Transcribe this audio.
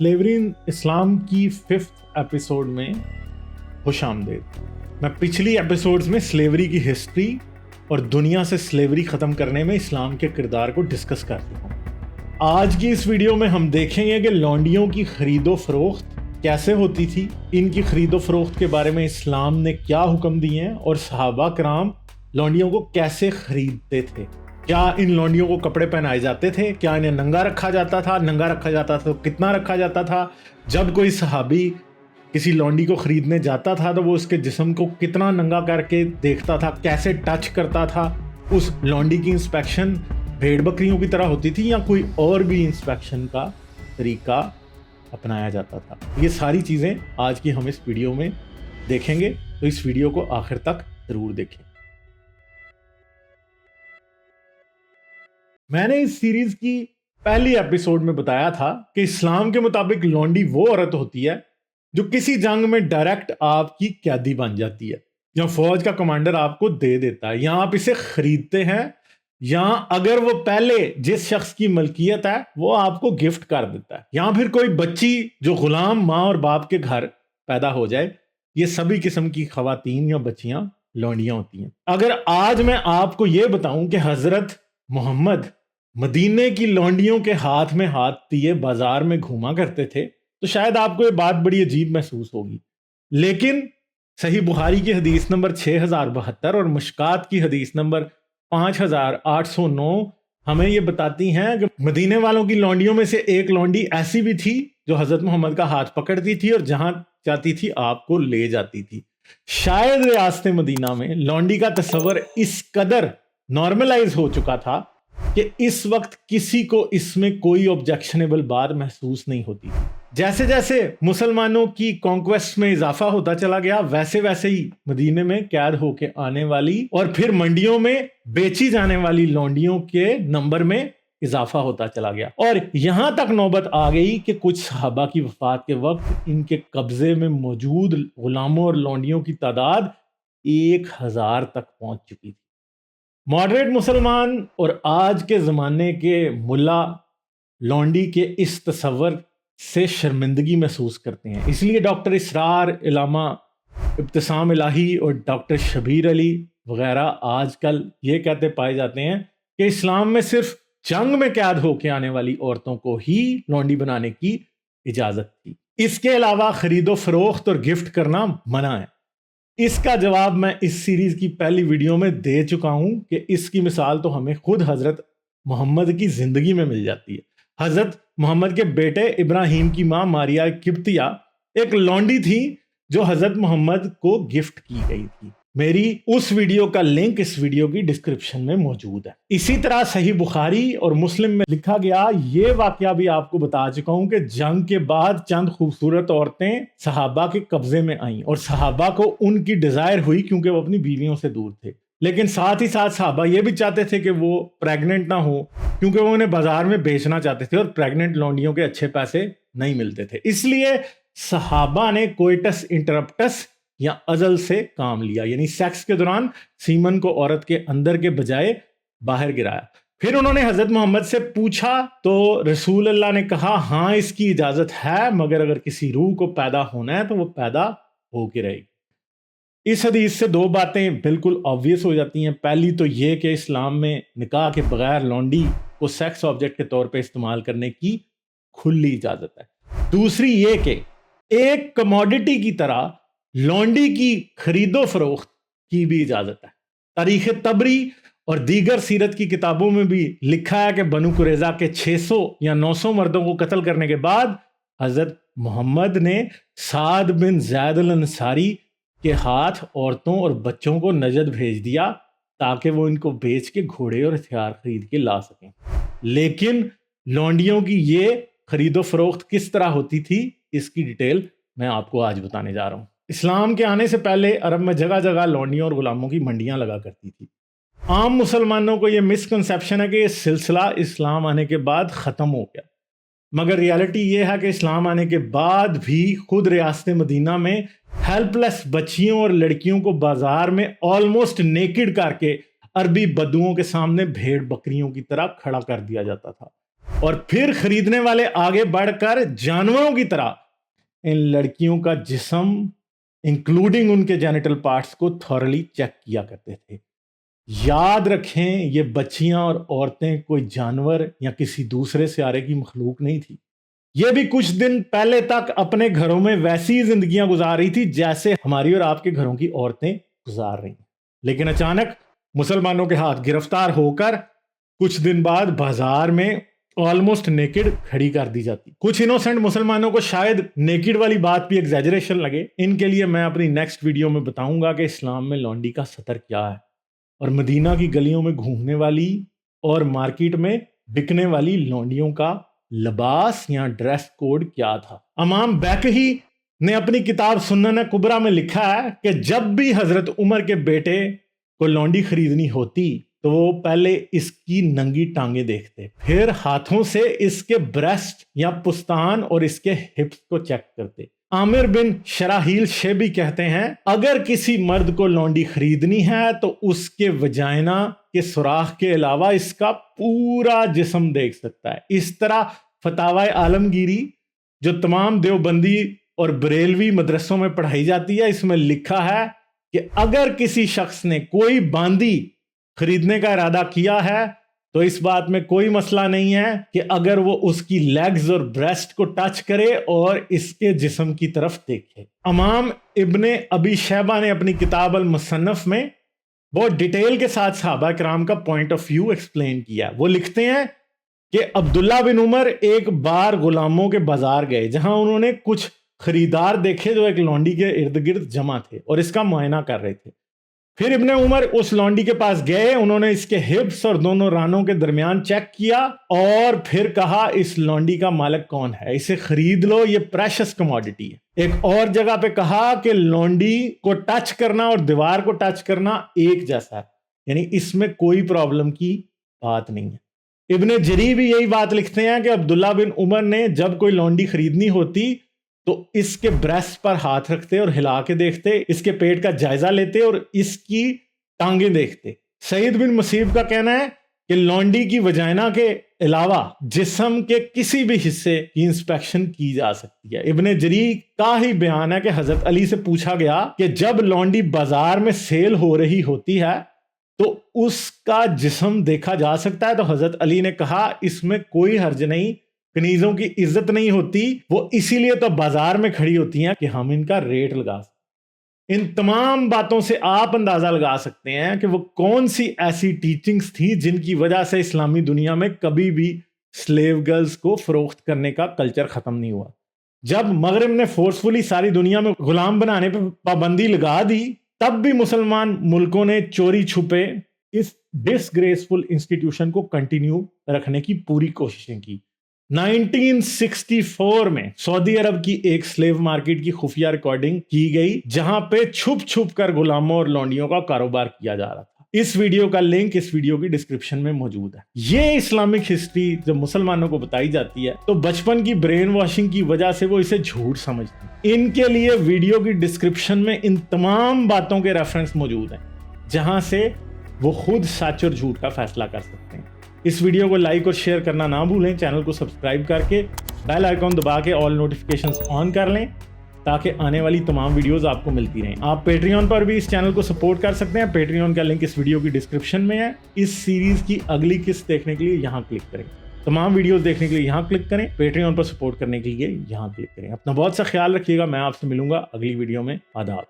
Slavery इन इस्लाम की 5th episode में खुश आमदेद। मैं पिछली एपिसोड्स में स्लेवरी की हिस्ट्री और दुनिया से स्लेवरी ख़त्म करने में इस्लाम के किरदार को डिस्कस कर चुका हूँ। आज की इस वीडियो में हम देखेंगे कि लौंडियों की खरीदो फरोख्त कैसे होती थी, इनकी खरीदो फरोख्त के बारे में इस्लाम ने क्या हुक्म दिए हैं और सहाबा कराम लौंडियों को कैसे खरीदते थे। क्या इन लौंडियों को कपड़े पहनाए जाते थे, क्या इन्हें नंगा रखा जाता था, नंगा रखा जाता था तो कितना रखा जाता था। जब कोई सहाबी किसी लौंडी को खरीदने जाता था तो वो उसके जिस्म को कितना नंगा करके देखता था, कैसे टच करता था। उस लौंडी की इंस्पेक्शन भेड़ बकरियों की तरह होती थी या कोई और भी इंस्पेक्शन का तरीका अपनाया जाता था। ये सारी चीज़ें आज की हम इस वीडियो में देखेंगे, तो इस वीडियो को आखिर तक ज़रूर देखें। मैंने इस सीरीज की पहली एपिसोड में बताया था कि इस्लाम के मुताबिक लौंडी वो औरत होती है जो किसी जंग में डायरेक्ट आपकी कैदी बन जाती है या फौज का कमांडर आपको दे देता है, या आप इसे खरीदते हैं, या अगर वो पहले जिस शख्स की मलकियत है वो आपको गिफ्ट कर देता है, या फिर कोई बच्ची जो गुलाम माँ और बाप के घर पैदा हो जाए। ये सभी किस्म की खवातीन या बच्चियां लौंडियां होती हैं। अगर आज मैं आपको ये बताऊं कि हजरत मोहम्मद मदीने की लौंडियों के हाथ में हाथ दिए बाजार में घूमा करते थे तो शायद आपको ये बात बड़ी अजीब महसूस होगी, लेकिन सही बुखारी की हदीस नंबर 6072 और मुश्कात की हदीस नंबर 5809 हमें ये बताती हैं कि मदीने वालों की लौंडियों में से एक लौंडी ऐसी भी थी जो हजरत मोहम्मद का हाथ पकड़ती थी और जहां चाहती थी आपको ले जाती थी। शायद रियासत मदीना में लौंडी का तस्वर इस कदर नॉर्मलाइज हो चुका था कि इस वक्त किसी को इसमें कोई ऑब्जेक्शनेबल बात महसूस नहीं होती। जैसे जैसे मुसलमानों की कॉन्क्वेस्ट में इजाफा होता चला गया, वैसे वैसे ही मदीने में कैद होके आने वाली और फिर मंडियों में बेची जाने वाली लौंडियों के नंबर में इजाफा होता चला गया, और यहां तक नौबत आ गई कि कुछ सहाबा की वफात के वक्त इनके कब्जे में मौजूद गुलामों और लौंडियों की तादाद 1000 तक पहुंच चुकी थी। मॉडरेट मुसलमान और आज के ज़माने के मुल्ला लौंडी के इस तस्वर से शर्मिंदगी महसूस करते हैं। इसलिए डॉक्टर इसरार इलामा इब्तिसाम इलाही और डॉक्टर शबीर अली वगैरह आजकल ये कहते पाए जाते हैं कि इस्लाम में सिर्फ जंग में कैद होकर आने वाली औरतों को ही लौंडी बनाने की इजाज़त थी, इसके अलावा खरीदो फरोख्त और गिफ्ट करना मना है। इसका जवाब मैं इस सीरीज की पहली वीडियो में दे चुका हूं कि इसकी मिसाल तो हमें खुद हजरत मोहम्मद की जिंदगी में मिल जाती है। हजरत मोहम्मद के बेटे इब्राहिम की मां मारिया किब्तिया एक लौंडी थी जो हजरत मोहम्मद को गिफ्ट की गई थी। मेरी उस वीडियो का लिंक इस वीडियो की डिस्क्रिप्शन में मौजूद है। इसी तरह सही बुखारी और मुस्लिम में लिखा गया ये वाकया भी आपको बता चुका हूं कि जंग के बाद चंद खूबसूरत औरतें सहाबा के कब्जे में आईं और सहाबा को उनकी डिजायर हुई क्योंकि वो अपनी बीवियों से दूर थे, लेकिन साथ ही साथ सहाबा ये भी चाहते थे कि वो प्रेग्नेंट ना हो क्योंकि वो उन्हें बाजार में बेचना चाहते थे और प्रेग्नेंट लौंडियों के अच्छे पैसे नहीं मिलते थे। इसलिए सहाबा ने कोइटस इंटरप्टस या अजल से काम लिया, यानी सेक्स के दौरान सीमन को औरत के अंदर के बजाय बाहर गिराया। फिर उन्होंने हजरत मोहम्मद से पूछा तो रसूल अल्लाह ने कहा हाँ इसकी इजाजत है, मगर अगर किसी रूह को पैदा होना है तो वो पैदा होके रहेगी। इस हदीस से दो बातें बिल्कुल ऑब्वियस हो जाती हैं। पहली तो ये कि इस्लाम में निकाह के बगैर लौंडी को सेक्स ऑब्जेक्ट के तौर पे इस्तेमाल करने की खुली इजाजत है। दूसरी ये कि एक कमोडिटी की तरह लौंडी की खरीदो फरोख्त की भी इजाजत है। तारीख तबरी और दीगर सीरत की किताबों में भी लिखा है कि बनु कुरैजा के 600 या 900 मर्दों को कत्ल करने के बाद हजरत मोहम्मद ने साद बिन ज़ैद अल अंसारी के हाथ औरतों और बच्चों को नजद भेज दिया ताकि वो इनको बेच के घोड़े और हथियार खरीद के ला सकें। लेकिन लौंडियों की ये खरीदो फरोख्त किस तरह होती थी, इसकी डिटेल मैं आपको आज बताने जा रहा हूँ। इस्लाम के आने से पहले अरब में जगह जगह लौंडियों और गुलामों की मंडियां लगा करती थी। आम मुसलमानों को यह मिसकंसेप्शन है कि यह सिलसिला इस्लाम आने के बाद ख़त्म हो गया, मगर रियलिटी यह है कि इस्लाम आने के बाद भी खुद रियासत मदीना में हेल्पलेस बच्चियों और लड़कियों को बाजार में ऑलमोस्ट नेकेड करके अरबी बदुओं के सामने भेड़ बकरियों की तरह खड़ा कर दिया जाता था। और फिर खरीदने वाले आगे बढ़कर जानवरों की तरह इन लड़कियों का जिस्म इंक्लूडिंग उनके जेनिटल पार्ट्स को थॉरली चेक किया करते थे। याद रखें, ये बच्चियां और औरतें कोई जानवर या किसी दूसरे सियारे की मखलूक नहीं थी। ये भी कुछ दिन पहले तक अपने घरों में वैसी जिंदगियां गुजार रही थी जैसे हमारी और आपके घरों की औरतें गुजार रही। लेकिन अचानक मुसलमानों के हाथ गिरफ्तार होकर कुछ दिन बाद बाजार में ऑलमोस्ट नेकेड खड़ी कर दी जाती। कुछ इनोसेंट मुसलमानों को शायद नेकेड वाली बात भी एग्जैजरेशन लगे। इनके लिए मैं अपनी नेक्स्ट वीडियो में बताऊंगा कि इस्लाम में लौंडी का सतर क्या है और मदीना की गलियों में घूमने वाली और मार्केट में बिकने वाली लौंडियों का लिबास या ड्रेस कोड क्या था। इमाम बैकही ने अपनी किताब सुन्नन कुबरा में लिखा है कि जब भी हजरत उमर के बेटे को लौंडी खरीदनी होती तो वो पहले इसकी नंगी टांगे देखते, फिर हाथों से इसके ब्रेस्ट या पुस्तान और इसके हिप्स को चेक करते। आमिर बिन शराहील शेबी कहते हैं, अगर किसी मर्द को लौंडी खरीदनी है तो उसके वजाइना के सुराख के अलावा इसका पूरा जिस्म देख सकता है। इस तरह फतावा आलमगीरी जो तमाम देवबंदी और बरेलवी मदरसों में पढ़ाई जाती है, इसमें लिखा है कि अगर किसी शख्स ने कोई बांदी खरीदने का इरादा किया है तो इस बात में कोई मसला नहीं है कि अगर वो उसकी लेग्स और ब्रेस्ट को टच करे और इसके जिस्म की तरफ देखे। इमाम इब्ने अबी शैबा ने अपनी किताब अल मुसन्नफ में बहुत डिटेल के साथ सहाबा किराम का पॉइंट ऑफ व्यू एक्सप्लेन किया। वो लिखते हैं कि अब्दुल्ला बिन उमर एक बार गुलामों के बाजार गए जहां उन्होंने कुछ खरीदार देखे जो एक लौंडी के इर्द गिर्द जमा थे और इसका मुआयना कर रहे थे। फिर इब्ने उमर उस लौंडी के पास गए, उन्होंने इसके हिप्स और दोनों रानों के दरमियान चेक किया और फिर कहा, इस लौंडी का मालिक कौन है, इसे खरीद लो, ये प्रेशियस कमोडिटी है। एक और जगह पे कहा कि लौंडी को टच करना और दीवार को टच करना एक जैसा है, यानी इसमें कोई प्रॉब्लम की बात नहीं है। इब्ने जरी भी यही बात लिखते हैं कि अब्दुल्ला बिन उमर ने जब कोई लौंडी खरीदनी होती तो इसके ब्रेस्ट पर हाथ रखते और हिला के देखते, इसके पेट का जायजा लेते और इसकी टांगे देखते। सईद बिन मुसीब का कहना है कि लौंडी की वजाइना के अलावा जिस्म के किसी भी हिस्से की इंस्पेक्शन की जा सकती है। इब्ने जरी का ही बयान है कि हजरत अली से पूछा गया कि जब लौंडी बाजार में सेल हो रही होती है तो उसका जिस्म देखा जा सकता है, तो हजरत अली ने कहा इसमें कोई हर्ज नहीं, कनीजों की इज्जत नहीं होती, वो इसीलिए तो बाजार में खड़ी होती हैं कि हम इनका रेट लगा सकें। इन तमाम बातों से आप अंदाजा लगा सकते हैं कि वो कौन सी ऐसी टीचिंग्स थी जिनकी वजह से इस्लामी दुनिया में कभी भी स्लेव गर्ल्स को फरोख्त करने का कल्चर खत्म नहीं हुआ। जब मगरिब ने फोर्सफुली सारी दुनिया में गुलाम बनाने पर पाबंदी लगा दी, तब भी मुसलमान मुल्कों ने चोरी छुपे इस डिसग्रेसफुल इंस्टीट्यूशन को कंटिन्यू रखने की पूरी कोशिशें की। 1964 में सऊदी अरब की एक स्लेव मार्केट की खुफिया रिकॉर्डिंग की गई जहां पे छुप छुप कर गुलामों और लौंडियों का कारोबार किया जा रहा था। इस वीडियो का लिंक इस वीडियो की डिस्क्रिप्शन में मौजूद है। ये इस्लामिक हिस्ट्री जब मुसलमानों को बताई जाती है तो बचपन की ब्रेन वॉशिंग की वजह से वो इसे झूठ समझते हैं। इनके लिए वीडियो की डिस्क्रिप्शन में इन तमाम बातों के रेफरेंस मौजूद हैं जहां से वो खुद सच और झूठ का फैसला कर सकते हैं। इस वीडियो को लाइक और शेयर करना ना भूलें। चैनल को सब्सक्राइब करके बेल आइकॉन दबा के ऑल नोटिफिकेशंस ऑन कर लें ताकि आने वाली तमाम वीडियोस आपको मिलती रहें। आप पेट्रियन पर भी इस चैनल को सपोर्ट कर सकते हैं। पेट्रियन का लिंक इस वीडियो की डिस्क्रिप्शन में है। इस सीरीज की अगली किस्त देखने के लिए यहाँ क्लिक करें, तमाम वीडियोस देखने के लिए यहाँ क्लिक करें, पेट्रियन पर सपोर्ट करने के लिए यहाँ क्लिक करें। अपना बहुत सा ख्याल रखिएगा। मैं आपसे मिलूंगा अगली वीडियो में। आदाब।